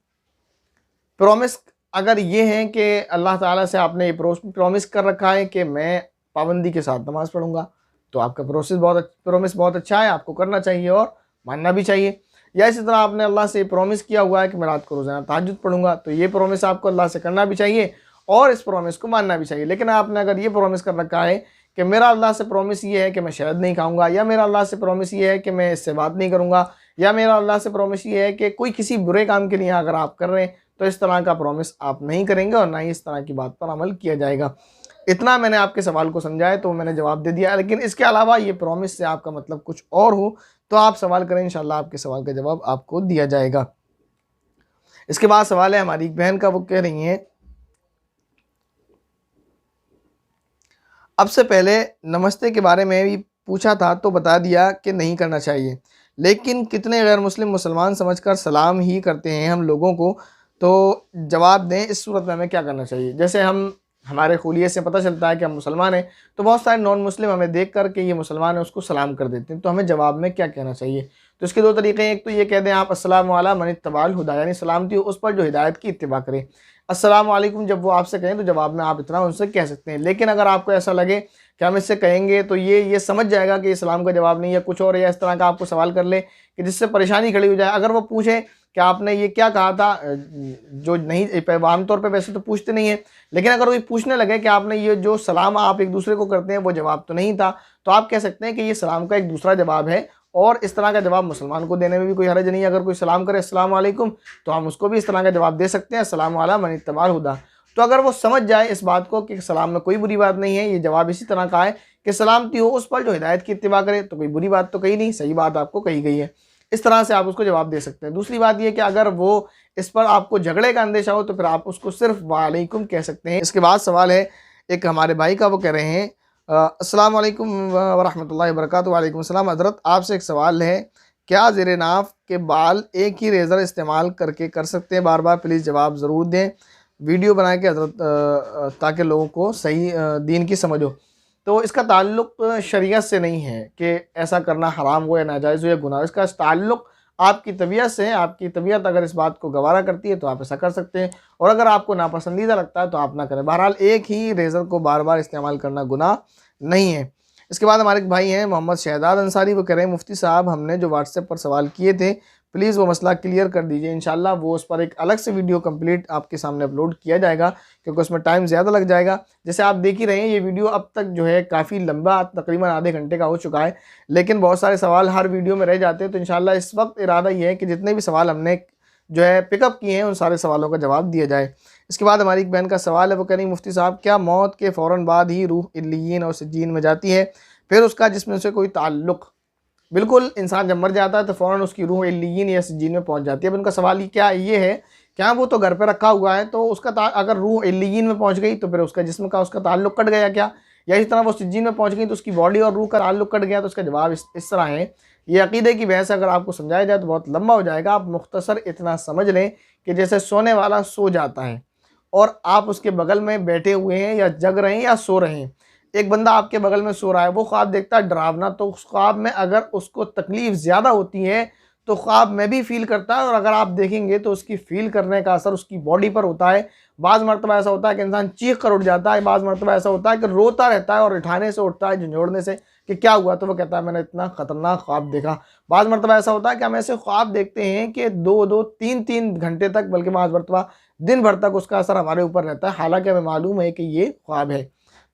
प्रॉमिस अगर ये है कि अल्लाह ताला से आपने ये प्रॉमिस कर रखा है कि मैं पाबंदी के साथ नमाज़ पढ़ूँगा, तो आपका प्रॉमिस बहुत अच्छा है, आपको करना चाहिए और मानना भी चाहिए। या इसी तरह आपने अल्लाह से प्रॉमिस किया हुआ है कि मैं रात को रोज़ाना तहज्जुद पढ़ूँगा, तो ये प्रॉमिस आपको अल्लाह से करना भी चाहिए और इस प्रॉमिस को मानना भी चाहिए। लेकिन आपने अगर ये प्रॉमिस कर रखा है कि मेरा अल्लाह से प्रॉमिस ये है कि मैं शहद नहीं खाऊँगा, या मेरा अल्लाह से प्रॉमिस ये है कि मैं इससे बात नहीं करूँगा, या मेरा अल्लाह से प्रॉमिस ये है कि कोई किसी बुरे काम के लिए अगर आप कर रहे हैं तो इस तरह का प्रॉमिस आप नहीं करेंगे और ना ही इस तरह की बात पर अमल किया जाएगा। इतना मैंने आपके सवाल को समझा है तो मैंने जवाब दे दिया। लेकिन इसके अलावा ये प्रॉमिस से आपका मतलब कुछ और हो तो आप सवाल करें, इंशाल्लाह आपके सवाल का जवाब आपको दिया जाएगा। इसके बाद सवाल है हमारी एक बहन का, वो कह रही हैं, अब से पहले नमस्ते के बारे में भी पूछा था तो बता दिया कि नहीं करना चाहिए, लेकिन कितने गैर मुस्लिम मुसलमान समझकर सलाम ही करते हैं हम लोगों को, तो जवाब दें इस सूरत में हमें क्या करना चाहिए। जैसे हमारे खुलिये से पता चलता है कि हम मुसलमान हैं, तो बहुत सारे नॉन मुस्लिम हमें देख कर के ये मुसलमान है उसको सलाम कर देते हैं, तो हमें जवाब में क्या कहना चाहिए। तो इसके दो तरीके हैं, एक तो ये कह दें आप अस्सलामु अला मन इत्तबाअल हुदा, यानी सलामती हो उस पर जो हिदायत की इत्तिबा करे। अस्सलामु अलैकुम जब वो आपसे कहें तो जवाब में आप इतना उनसे कह सकते हैं। लेकिन अगर आपको ऐसा लगे कि हम इससे कहेंगे तो ये समझ जाएगा कि इस्लाम का जवाब नहीं है कुछ और, या इस तरह का आपको सवाल कर ले कि जिससे परेशानी खड़ी हो जाए। अगर वो पूछे कि आपने ये क्या कहा था, जो नहीं आमतौर पे वैसे तो पूछते नहीं है, लेकिन अगर वो पूछने लगे कि आपने ये जो सलाम आप एक दूसरे को करते हैं वो जवाब तो नहीं था, तो आप कह सकते हैं कि ये सलाम का एक दूसरा जवाब है, और इस तरह का जवाब मुसलमान को देने में भी कोई हर्ज नहीं है। अगर कोई सलाम करे अस्सलाम वालेकुम तो हम उसको भी इस तरह का जवाब दे सकते हैं, अस्सलाम अला मन इत्तबाअल हुदा। तो अगर वो समझ जाए इस बात को कि सलाम में कोई बुरी बात नहीं है, ये जवाब इसी तरह का है कि सलामती हो उस पर जो हिदायत की इत्तिबा करे, तो कोई बुरी बात तो कही नहीं, सही बात आपको कही गई है। इस तरह से आप उसको जवाब दे सकते हैं। दूसरी बात यह कि अगर वो इस पर आपको झगड़े का अंदेशा हो तो फिर आप उसको सिर्फ वालेकुम कह सकते हैं। इसके बाद सवाल है एक हमारे भाई का, वो कह रहे हैं अस्सलाम वालेकुम वरहमतुल्लाहि वबरकातुहू। वालेकुम सलाम हज़रत, आपसे एक सवाल है, क्या ज़ेरे नाफ के बाल एक ही रेज़र इस्तेमाल करके कर सकते हैं? बार बार प्लीज़ जवाब ज़रूर दें, वीडियो बना के हज़रत, ताकि लोगों को सही दीन की समझ हो। तो इसका ताल्लुक़ शरीयत से नहीं है कि ऐसा करना हराम हो या नाजायज़ हो या गुनाह, इसका ताल्लुक़ आपकी तबीयत से है। आपकी तबीयत अगर इस बात को गवारा करती है तो आप ऐसा कर सकते हैं, और अगर आपको नापसंदीदा लगता है तो आप ना करें। बहरहाल एक ही रेज़र को बार बार इस्तेमाल करना गुनाह नहीं है। इसके बाद हमारे एक भाई हैं मोहम्मद शहजाद अंसारी, वो कह रहे हैं मुफ्ती साहब हमने जो व्हाट्सएप पर सवाल किए थे प्लीज़ वो मसला क्लियर कर दीजिए। इंशाल्लाह वो उस पर एक अलग से वीडियो कंप्लीट आपके सामने अपलोड किया जाएगा, क्योंकि उसमें टाइम ज़्यादा लग जाएगा। जैसे आप देख ही रहे हैं ये वीडियो अब तक जो है काफ़ी लंबा, तकरीबन आधे घंटे का हो चुका है, लेकिन बहुत सारे सवाल हर वीडियो में रह जाते हैं। तो इंशाल्लाह इस वक्त इरादा ये है कि जितने भी सवाल हमने जो है पिकअप किए हैं उन सारे सवालों का जवाब दिया जाए। इसके बाद हमारी एक बहन का सवाल है, वो कह रही मुफ्ती साहब क्या मौत के फ़ौरन बाद ही रूह इल्लियीन और सिज्जीन में जाती है, फिर उसका जिस्म से कोई ताल्लुक़? बिल्कुल, इंसान जब मर जाता है तो फ़ौरन उसकी रूह इल्लियीन या सिज्जीन में पहुंच जाती है। अब उनका सवाल क्या ये है, क्या वो तो घर पे रखा हुआ है, तो उसका अगर रूह इल्लियीन में पहुंच गई तो फिर उसका जिस्म का उसका ताल्लुक़ कट गया क्या, या इस तरह वो सिज्जीन में पहुंच गई तो उसकी बॉडी और रूह का ताल्लुक़ कट गया? तो उसका जवाब इस तरह है। ये अक़ीदे की बहस अगर आपको समझाया जाए तो बहुत लंबा हो जाएगा। आप मुख्तसर इतना समझ लें कि जैसे सोने वाला सो जाता है और आप उसके बगल में बैठे हुए हैं, या जग रहे हैं या सो रहे हैं, एक बंदा आपके बगल में सो रहा है, वो ख्वाब देखता है डरावना, तो उस ख्वाब में अगर उसको तकलीफ़ ज़्यादा होती है तो ख्वाब में भी फ़ील करता है, और अगर आप देखेंगे तो उसकी फ़ील करने का असर उसकी बॉडी पर होता है। बाज़ मरतबा ऐसा होता है कि इंसान चीख कर उठ जाता है, बाज़ मरतबा ऐसा होता है कि रोता रहता है और उठाने से उठता है, झंझोड़ने से कि क्या हुआ, तो वो कहता है मैंने इतना ख़तरनाक ख्वाब देखा। बाज़ मरतबा ऐसा होता है कि हम ऐसे ख्वाब देखते हैं कि 2-2, 3-3 घंटे तक, बल्कि बाज़ मरतबा दिन भर तक उसका असर हमारे ऊपर रहता है, हालाँकि हमें मालूम है कि ये ख्वाब है।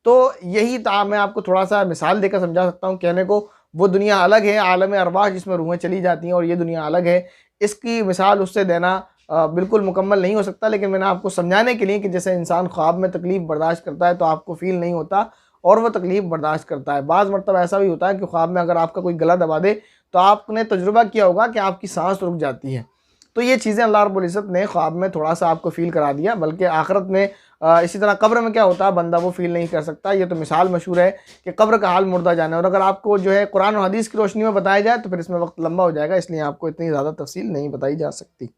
तो यही मैं आपको थोड़ा सा मिसाल देकर समझा सकता हूँ कहने को, वो दुनिया अलग है, आलम अरवाह जिसमें रूहें चली जाती हैं, और ये दुनिया अलग है। इसकी मिसाल उससे देना बिल्कुल मुकम्मल नहीं हो सकता, लेकिन मैंने आपको समझाने के लिए कि जैसे इंसान ख्वाब में तकलीफ़ बर्दाश्त करता है तो आपको फ़ील नहीं होता, और वो तकलीफ़ बर्दाश्त करता है। बाज़ मरतबा ऐसा भी होता है कि ख्वाब में अगर आपका कोई गला दबा दे तो आपने तजुर्बा किया होगा कि आपकी सांस रुक जाती है। तो ये चीज़ें अल्लाह रब्बुल इज़्ज़त ने ख्वाब में थोड़ा सा आपको फ़ील करा दिया, बल्कि आखिरत में इसी तरह कब्र में क्या होता है, बंदा वो फ़ील नहीं कर सकता। ये तो मिसाल मशहूर है कि कब्र का हाल मुर्दा जाने, और अगर आपको जो है कुरान और हदीस की रोशनी में बताया जाए तो फिर इसमें वक्त लंबा हो जाएगा, इसलिए आपको इतनी ज़्यादा तफसील नहीं बताई जा सकती।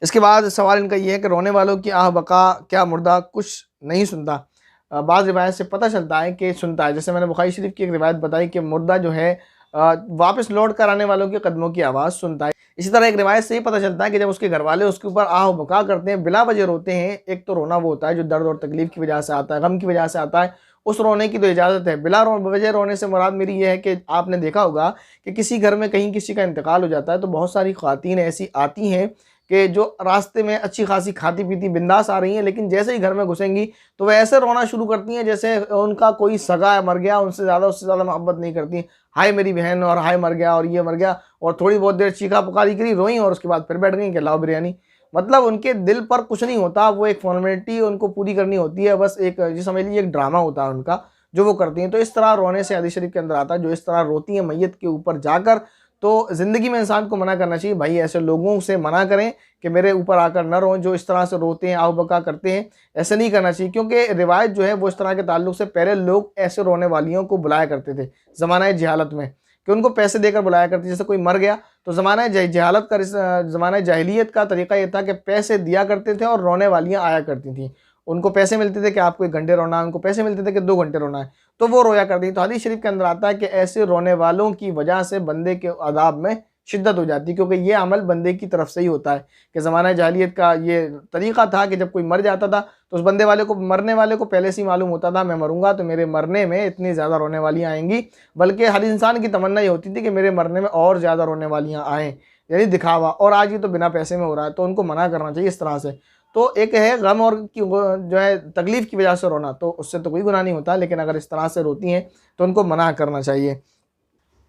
इसके बाद सवाल इनका ये है कि रोने वालों की आह बका क्या मुर्दा कुछ नहीं सुनता? बाज़ रिवायत से पता चलता है कि सुनता है। जैसे मैंने बुखारी शरीफ की एक रिवायत बताई कि मुर्दा जो है वापस लौट कर आने वालों के कदमों की आवाज़ सुनता है। इसी तरह एक रिवायत से ही पता चलता है कि जब उसके घर वाले उसके ऊपर आह बका करते हैं, बिला वजह रोते हैं, एक तो रोना वो होता है जो दर्द और तकलीफ की वजह से आता है, गम की वजह से आता है, उस रोने की तो इजाज़त है। बिला वजह रोने से मुराद मेरी ये है कि आपने देखा होगा कि किसी घर में कहीं किसी का इंतकाल हो जाता है तो बहुत सारी ख़वातीन ऐसी आती हैं कि जो रास्ते में अच्छी खासी खाती पीती बिंदास आ रही हैं, लेकिन जैसे ही घर में घुसेंगी तो वह ऐसे रोना शुरू करती हैं जैसे उनका कोई सगा मर गया, उनसे ज़्यादा उससे ज़्यादा मोहब्बत नहीं करती। हाय मेरी बहन, और हाय मर गया, और ये मर गया, और थोड़ी बहुत देर चीखा पुकारी करी, रोई, और उसके बाद फिर बैठ गई कि लाओ बिरयानी। मतलब उनके दिल पर कुछ नहीं होता, वो एक फॉर्मेलिटी उनको पूरी करनी होती है, बस एक जी समझ लीजिए एक ड्रामा होता है उनका जो वो करती हैं। तो इस तरह रोने से हदीस शरीफ के अंदर आता है, जो इस तरह रोती हैं मैयत के ऊपर जाकर, तो ज़िंदगी में इंसान को मना करना चाहिए। भाई ऐसे लोगों से मना करें कि मेरे ऊपर आकर न रोएं, जो इस तरह से रोते हैं, आव बका करते हैं, ऐसे नहीं करना चाहिए। क्योंकि रिवायत जो है वो इस तरह के ताल्लुक से, पहले लोग ऐसे रोने वालियों को बुलाया करते थे ज़माना जहालत में, कि उनको पैसे देकर बुलाया करते। जैसे कोई मर गया तो ज़माना जहालत का, ज़माना जाहिलियत का तरीका ये था कि पैसे दिया करते थे और रोने वालियाँ आया करती थी। उनको पैसे मिलते थे कि आपको 1 घंटे रोना है, उनको पैसे मिलते थे कि 2 घंटे रोना है, तो वो रोया करती थी। तो हदीस शरीफ के अंदर आता है कि ऐसे रोने वालों की वजह से बंदे के अदाब में शिद्दत हो जाती है, क्योंकि ये अमल बंदे की तरफ से ही होता है। कि ज़माना जाहिलियत का ये तरीका था कि जब कोई मर जाता था तो उस बंदे वाले को, मरने वाले को पहले से ही मालूम होता था मैं मरूंगा तो मेरे मरने में इतनी ज़्यादा रोने वालियाँ आएंगी, बल्कि हर इंसान की तमन्ना ये होती थी कि मेरे मरने में और ज़्यादा रोने वालियाँ आएँ, यानी दिखावा। और आज ये तो बिना पैसे में हो रहा है, तो उनको मना करना चाहिए इस तरह से। तो एक है गम और की जो है तकलीफ़ की वजह से रोना, तो उससे तो कोई गुनाह नहीं होता, लेकिन अगर इस तरह से रोती हैं तो उनको मना करना चाहिए।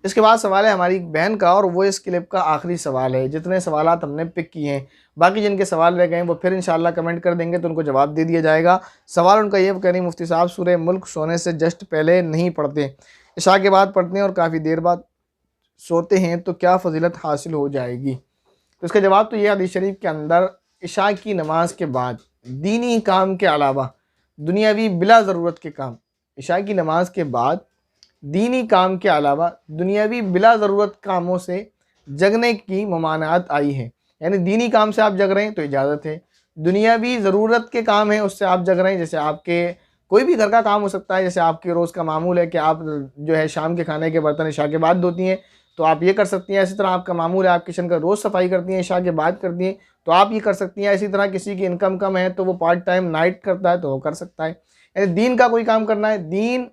इसके बाद सवाल है हमारी एक बहन का, और वो इस क्लिप का आखिरी सवाल है। जितने सवालात हमने पिक किए हैं, बाकी जिनके सवाल रह गए हैं वो फिर इंशाल्लाह कमेंट कर देंगे तो उनको जवाब दे दिया जाएगा। सवाल उनका ये कह रही, मुफ्ती साहब सूरह मुल्क सोने से जस्ट पहले नहीं पढ़ते, इशा के बाद पढ़ते हैं और काफ़ी देर बाद सोते हैं, तो क्या फ़जीलत हासिल हो जाएगी? तो इसका जवाब तो ये हदीस शरीफ के अंदर इशा की नमाज के बाद दीनी काम के अलावा दुनियावी बिला ज़रूरत के काम, इशा की नमाज के बाद दीनी काम के अलावा दुनियावी बिला ज़रूरत कामों से जगने की ममानात आई है। यानी दीनी काम से आप जग रहे हैं तो इजाज़त है, दुनियावी ज़रूरत के काम है उससे आप जग रहे हैं, जैसे आपके कोई भी घर का काम हो सकता है, जैसे आपके रोज़ का मामूल है कि आप जो है शाम के खाने के बर्तन इशा के बाद धोती हैं, तो आप ये कर सकती हैं। इसी तरह आपका मामूल है आप किचन का रोज़ सफाई करती हैं, इशा के बाद करती हैं, तो आप ये कर सकती हैं। इसी तरह किसी की इनकम कम है तो वो पार्ट टाइम नाइट करता है तो वो कर सकता है। यानी दीन का कोई काम करना है, दीन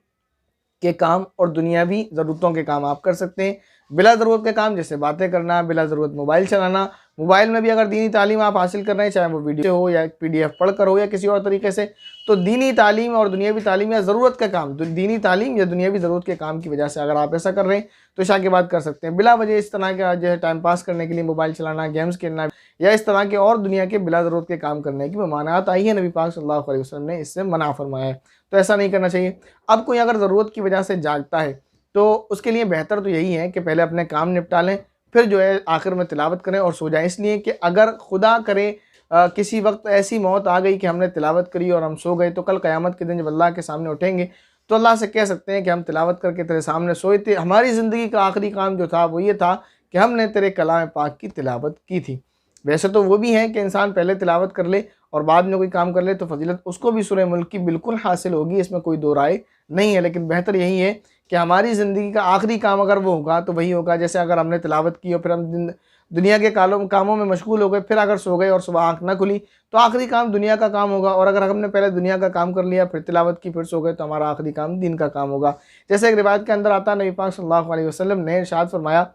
के काम और दुनियावी ज़रूरतों के काम आप कर सकते हैं। बिला ज़रूरत के काम जैसे बातें करना, बिला ज़रूरत मोबाइल चलाना, मोबाइल में भी अगर दीनी तालीम आप हासिल कर रहे हैं, चाहे वो वीडियो हो या PDF पढ़ कर हो या किसी और तरीके से, तो दीनी तालीम और दुनियावी तालीम या ज़रूरत का काम, दीनी तालीम या दुनियावी ज़रूरत के काम की वजह से अगर आप ऐसा कर रहे हैं तो इशा के बाद कर सकते हैं। बिला वजह इस तरह का जो है टाइम पास करने के लिए मोबाइल चलाना, गेम्स खेलना या इस तरह के और दुनिया के बिला ज़रूरत के काम करने की ममानात आई है, नबी पाक सल्लल्लाहु अलैहि वसल्लम ने इससे मना फरमाया है, तो ऐसा नहीं करना चाहिए। अब कोई अगर ज़रूरत की वजह से जागता है तो उसके लिए बेहतर तो यही है कि पहले अपने काम निपटा लें, फिर जो है आखिर में तिलावत करें और सो जाएं। इसलिए कि अगर खुदा करे किसी वक्त ऐसी मौत आ गई कि हमने तिलावत करी और हम सो गए, तो कल क़यामत के दिन जब अल्लाह के सामने उठेंगे तो अल्लाह से कह सकते हैं कि हम तिलावत करके तेरे सामने सोए थे, हमारी ज़िंदगी का आखिरी काम जो था वो ये था कि हमने तेरे कलाम पाक की तिलावत की थी। वैसे तो वो भी है कि इंसान पहले तिलावत कर ले और बाद में कोई काम कर ले तो फजीलत उसको भी सूरह मुल्क की बिल्कुल हासिल होगी, इसमें कोई दो राय नहीं है। लेकिन बेहतर यही है कि हमारी ज़िंदगी का आखिरी काम अगर वो होगा तो वही होगा, जैसे अगर हमने तिलावत की और फिर हम दुनिया के कामों में मशगूल हो गए, फिर अगर सो गए और सुबह आँख ना खुली तो आखिरी काम दुनिया का काम होगा। और अगर हमने पहले दुनिया का काम कर लिया फिर तिलावत की फिर सो गए तो हमारा आखिरी काम दिन का काम होगा। जैसे एक रिवायत के अंदर आता है, नबी पाक सल्लल्लाहु अलैहि वसल्लम ने इरशाद फरमाया,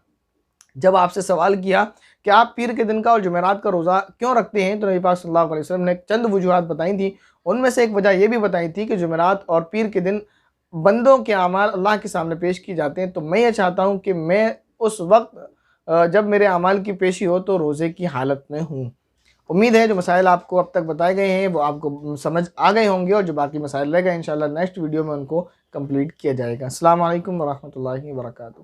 जब आपसे सवाल किया कि आप पीर के दिन का और जुमेरात का रोज़ा क्यों रखते हैं, तो नबी पाक सल्लल्लाहु अलैहि वसल्लम ने चंद वजूहात बताई थी। उनमें से एक वजह यह भी बताई थी कि जुमेरात और पीर के दिन बंदों के अमाल अल्लाह के सामने पेश की जाते हैं, तो मैं ये चाहता हूँ कि मैं उस वक्त जब मेरे अमाल की पेशी हो तो रोज़े की हालत में हूँ। उम्मीद है जो मसाइल आपको अब तक बताए गए हैं वो आपको समझ आ गए होंगे, और जो बाकी मसाइल रह गए इंशाल्लाह नेक्स्ट वीडियो में उनको कंप्लीट किया जाएगा। अस्सलाम वालेकुम वरहमतुल्लाहि वबरकातुहू।